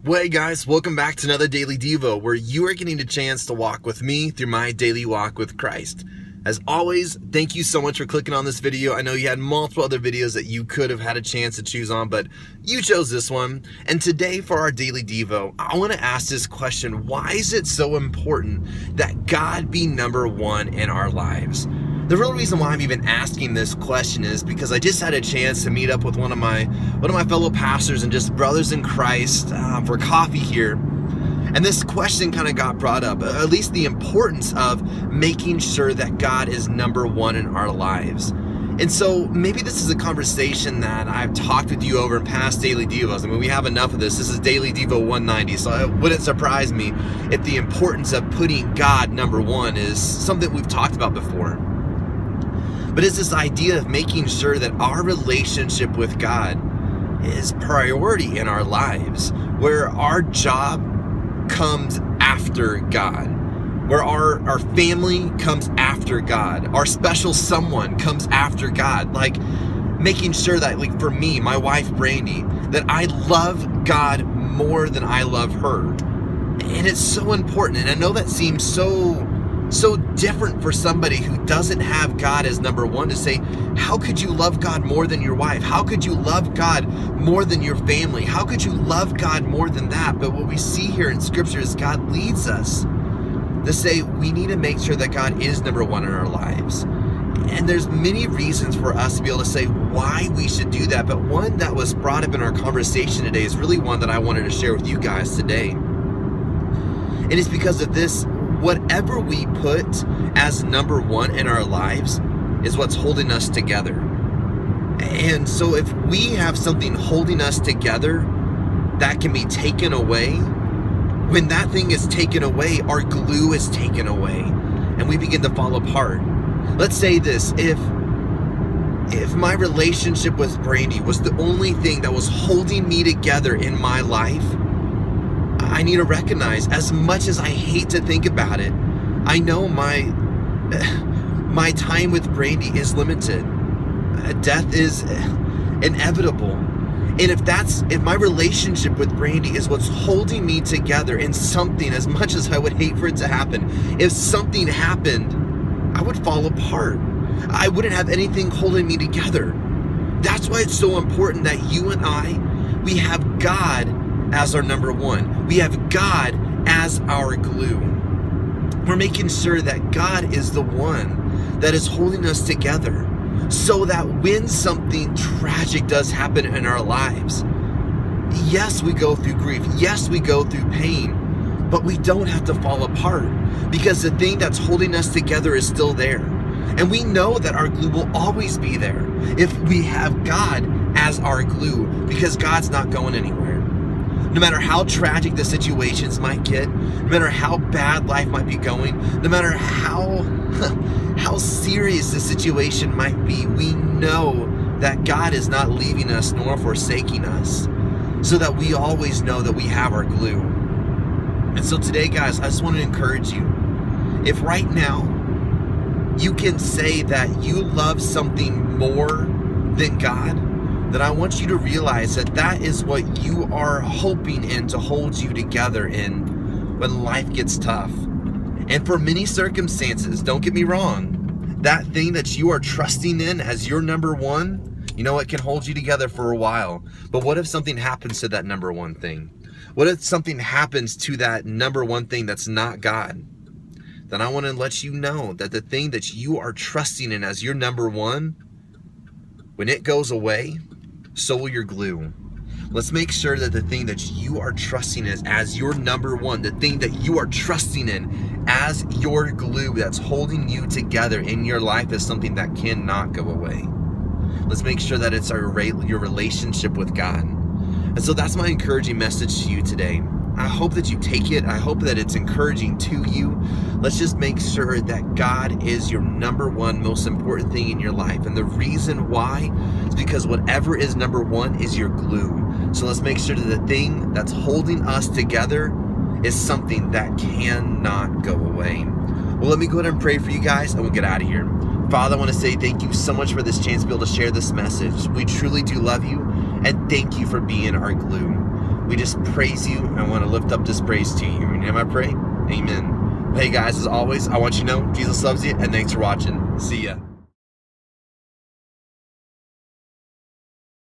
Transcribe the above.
Well, hey guys, welcome back to another Daily Devo, where you are getting a chance to walk with me through my daily walk with Christ. As always, thank you so much for clicking on this video. I know you had multiple other videos that you could have had a chance to choose on, but you chose this one. And today for our Daily Devo, I want to ask this question: why is it so important that God be number one in our lives? The real reason why I'm even asking this question is because I just had a chance to meet up with one of my fellow pastors and just brothers in Christ for coffee here. And this question kind of got brought up, at least the importance of making sure that God is number one in our lives. And so maybe this is a conversation that I've talked with you over in past Daily Devos. I mean, we have enough of this. This is Daily Devo 190, so it wouldn't surprise me if the importance of putting God number one is something we've talked about before. But it's this idea of making sure that our relationship with God is priority in our lives, where our job comes after God, where our family comes after God, our special someone comes after God. Like making sure that, like for me, my wife Brandy, that I love God more than I love her. And it's so important. And I know that seems so different for somebody who doesn't have God as number one, to say, how could you love God more than your wife? How could you love God more than your family? How could you love God more than that? But what we see here in Scripture is God leads us to say we need to make sure that God is number one in our lives. And there's many reasons for us to be able to say why we should do that. But one that was brought up in our conversation today is really one that I wanted to share with you guys today. And it's because of this: whatever we put as number one in our lives is what's holding us together. And so if we have something holding us together that can be taken away, when that thing is taken away, our glue is taken away and we begin to fall apart. Let's say this: if my relationship with Brandy was the only thing that was holding me together in my life, I need to recognize, as much as I hate to think about it, I know my time with Brandy is limited. Death is inevitable. And if my relationship with Brandy is what's holding me together, in something, as much as I would hate for it to happen, if something happened, I would fall apart. I wouldn't have anything holding me together. That's why it's so important that you and I, we have God as our number one. We have God as our glue. We're making sure that God is the one that is holding us together, so that when something tragic does happen in our lives, yes, we go through grief, yes, we go through pain, but we don't have to fall apart, because the thing that's holding us together is still there. And we know that our glue will always be there if we have God as our glue, because God's not going anywhere. No matter how tragic the situations might get, no matter how bad life might be going, no matter how serious the situation might be, we know that God is not leaving us nor forsaking us, so that we always know that we have our glue. And so today, guys, I just want to encourage you. If right now you can say that you love something more than God, then I want you to realize that that is what you are hoping in to hold you together in when life gets tough. And for many circumstances, don't get me wrong, that thing that you are trusting in as your number one, you know, it can hold you together for a while. But what if something happens to that number one thing? What if something happens to that number one thing that's not God? Then I want to let you know that the thing that you are trusting in as your number one, when it goes away, so will your glue. Let's make sure that the thing that you are trusting in as your number one, the thing that you are trusting in as your glue that's holding you together in your life, is something that cannot go away. Let's make sure that it's your relationship with God. And so that's my encouraging message to you today. I hope that you take it. I hope that it's encouraging to you. Let's just make sure that God is your number one most important thing in your life. And the reason why is because whatever is number one is your glue. So let's make sure that the thing that's holding us together is something that cannot go away. Well, let me go ahead and pray for you guys, and we'll get out of here. Father, I want to say thank you so much for this chance to be able to share this message. We truly do love you, and thank you for being our glue. we just praise you and want to lift up this praise to you. In your name I pray, amen. Hey guys, as always, I want you to know Jesus loves you, and thanks for watching. See ya.